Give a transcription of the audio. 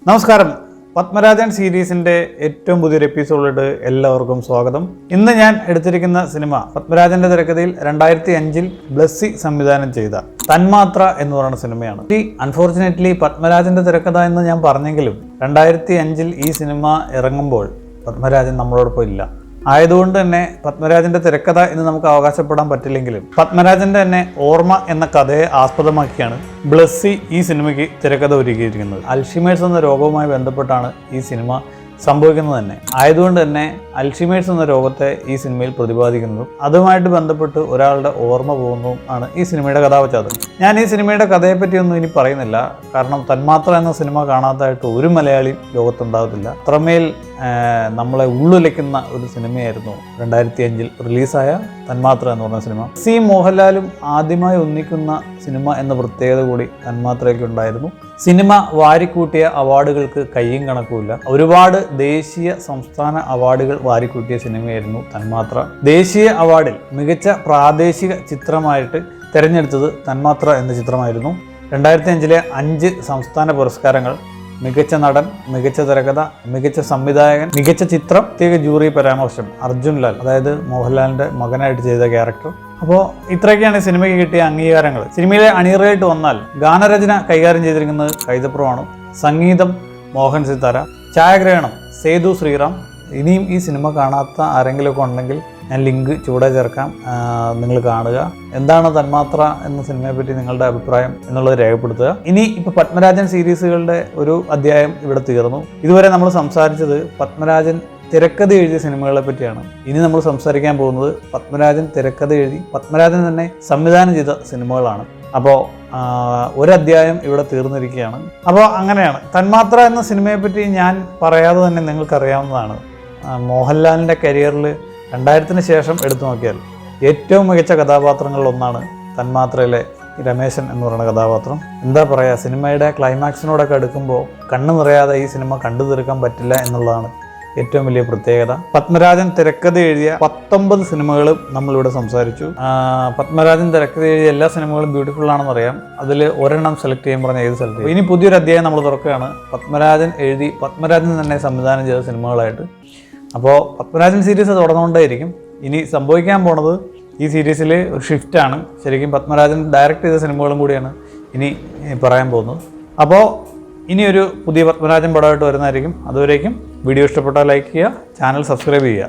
നമസ്കാരം. പത്മരാജൻ സീരീസിന്റെ ഏറ്റവും പുതിയൊരു എപ്പിസോഡിലോട്ട് എല്ലാവർക്കും സ്വാഗതം. ഇന്ന് ഞാൻ എടുത്തിരിക്കുന്ന സിനിമ പത്മരാജന്റെ തിരക്കഥയിൽ 2005 ബ്ലസ്സി സംവിധാനം ചെയ്ത തന്മാത്ര എന്ന് പറയുന്ന സിനിമയാണ്. അൺഫോർച്ചുനേറ്റ്ലി പത്മരാജന്റെ തിരക്കഥ എന്ന് ഞാൻ പറഞ്ഞെങ്കിലും 2005 ഈ സിനിമ ഇറങ്ങുമ്പോൾ പത്മരാജൻ നമ്മളോടൊപ്പം ഇല്ല. ആയതുകൊണ്ട് തന്നെ പത്മരാജന്റെ തിരക്കഥ എന്ന് നമുക്ക് അവകാശപ്പെടാൻ പറ്റില്ലെങ്കിലും പത്മരാജന്റെ തന്നെ ഓർമ്മ എന്ന കഥയെ ആസ്പദമാക്കിയാണ് ബ്ലസ്സി ഈ സിനിമയ്ക്ക് തിരക്കഥ ഒരുക്കിയിരിക്കുന്നത്. അൽഷിമേഴ്സ് എന്ന രോഗവുമായി ബന്ധപ്പെട്ടാണ് ഈ സിനിമ സംഭവിക്കുന്നത് തന്നെ. ആയതുകൊണ്ട് തന്നെ അൽഷിമേഴ്സ് എന്ന രോഗത്തെ ഈ സിനിമയിൽ പ്രതിപാദിക്കുന്നതും അതുമായിട്ട് ബന്ധപ്പെട്ട് ഒരാളുടെ ഓർമ്മ പോകുന്നതും ആണ് ഈ സിനിമയുടെ കഥാപശ്ചാത്തലം. ഞാൻ ഈ സിനിമയുടെ കഥയെപ്പറ്റിയൊന്നും ഇനി പറയുന്നില്ല, കാരണം തന്മാത്ര എന്ന സിനിമ കാണാത്തതായിട്ട് ഒരു മലയാളി ലോകത്തുണ്ടാകത്തില്ല. അത്രമേൽ നമ്മളെ ഉള്ളുലയ്ക്കുന്ന ഒരു സിനിമയായിരുന്നു 2005 റിലീസായ തന്മാത്ര എന്ന് പറഞ്ഞ സിനിമ. സി മോഹൻലാലും ആദ്യമായി ഒന്നിക്കുന്ന സിനിമ എന്ന പ്രത്യേകത കൂടി തന്മാത്രയ്ക്ക് ഉണ്ടായിരുന്നു. സിനിമ വാരിക്കൂട്ടിയ അവാർഡുകൾക്ക് കയ്യും കണക്കുമില്ല. ഒരുപാട് ദേശീയ സംസ്ഥാന അവാർഡുകൾ വാരിക്കൂട്ടിയ സിനിമയായിരുന്നു തന്മാത്ര. ദേശീയ അവാർഡിൽ മികച്ച പ്രാദേശിക ചിത്രമായിട്ട് തിരഞ്ഞെടുത്തത് തന്മാത്ര എന്ന ചിത്രമായിരുന്നു. 2005 5 സംസ്ഥാന പുരസ്കാരങ്ങൾ: മികച്ച നടൻ, മികച്ച തിരക്കഥ, മികച്ച സംവിധായകൻ, മികച്ച ചിത്രം, പ്രത്യേക ജൂറി പരാമർശം അർജുൻ ലാൽ, അതായത് മോഹൻലാലിന്റെ മകനായിട്ട് ചെയ്ത ക്യാരക്ടർ. അപ്പോൾ ഇത്രയൊക്കെയാണ് സിനിമയ്ക്ക് കിട്ടിയ അംഗീകാരങ്ങൾ. സിനിമയിലെ അണിയറയായിട്ട് വന്നാൽ ഗാനരചന കൈകാര്യം ചെയ്തിരിക്കുന്നത് കൈതപ്രമാണ്, സംഗീതം മോഹൻ സിത്താര, ഛായാഗ്രഹണം സേതു ശ്രീറാം. ഇനിയും ഈ സിനിമ കാണാത്ത ആരെങ്കിലുമൊക്കെ ഉണ്ടെങ്കിൽ ഞാൻ ലിങ്ക് ചൂടെ ചേർക്കാം, നിങ്ങൾ കാണുക. എന്താണ് തന്മാത്ര എന്ന സിനിമയെ പറ്റി നിങ്ങളുടെ അഭിപ്രായം എന്നുള്ളത് രേഖപ്പെടുത്തുക. ഇനി ഇപ്പോൾ പത്മരാജൻ സീരീസുകളുടെ ഒരു അധ്യായം ഇവിടെ തീർന്നു. ഇതുവരെ നമ്മൾ സംസാരിച്ചത് പത്മരാജൻ തിരക്കഥ എഴുതിയ സിനിമകളെ പറ്റിയാണ്. ഇനി നമ്മൾ സംസാരിക്കാൻ പോകുന്നത് പത്മരാജൻ തിരക്കഥ എഴുതി പത്മരാജൻ തന്നെ സംവിധാനം ചെയ്ത സിനിമകളാണ്. അപ്പോൾ ഒരധ്യായം ഇവിടെ തീർന്നിരിക്കുകയാണ്. അപ്പോൾ അങ്ങനെയാണ് തന്മാത്ര എന്ന സിനിമയെ പറ്റി ഞാൻ പറയാതെ തന്നെ നിങ്ങൾക്കറിയാവുന്നതാണ്. മോഹൻലാലിൻ്റെ കരിയറിൽ 2000-ന് ശേഷം എടുത്തു നോക്കിയാൽ ഏറ്റവും മികച്ച കഥാപാത്രങ്ങളിലൊന്നാണ് തന്മാത്രയിലെ രമേശൻ എന്ന് പറയുന്ന കഥാപാത്രം. എന്താ പറയുക, സിനിമയുടെ ക്ലൈമാക്സിനോടൊക്കെ അടുക്കുമ്പോൾ കണ്ണു നിറയാതെ ഈ സിനിമ കണ്ടു തീർക്കാൻ പറ്റില്ല എന്നുള്ളതാണ് ഏറ്റവും വലിയ പ്രത്യേകത. പത്മരാജൻ തിരക്കഥ എഴുതിയ 19 സിനിമകളും നമ്മളിവിടെ സംസാരിച്ചു. പത്മരാജൻ തിരക്കഥ എഴുതിയ എല്ലാ സിനിമകളും ബ്യൂട്ടിഫുൾ ആണെന്ന് അറിയാം. അതിൽ ഒരെണ്ണം സെലക്ട് ചെയ്യാൻ പറഞ്ഞാൽ ഏത് സെലക്ട് ചെയ്യും? ഇനി പുതിയൊരു അധ്യായം നമ്മൾ തുറക്കുകയാണ്, പത്മരാജൻ എഴുതി പത്മരാജൻ തന്നെ സംവിധാനം ചെയ്ത സിനിമകളായിട്ട്. അപ്പോൾ പത്മരാജൻ സീരീസ് തുടർന്നുകൊണ്ടേയിരിക്കും. ഇനി സംഭവിക്കാൻ പോണത് ഈ സീരീസിൽ ഒരു ഷിഫ്റ്റാണ്. ശരിക്കും പത്മരാജൻ ഡയറക്റ്റ് ചെയ്ത സിനിമകളും കൂടിയാണ് ഇനി പറയാൻ പോകുന്നത്. അപ്പോൾ ഇനിയൊരു പുതിയ പത്മരാജൻ പടമായിട്ട് വരുന്നതായിരിക്കും. അതുവരേക്കും വീഡിയോ ഇഷ്ടപ്പെട്ടാൽ ലൈക്ക് ചെയ്യുക, ചാനൽ സബ്സ്ക്രൈബ് ചെയ്യുക.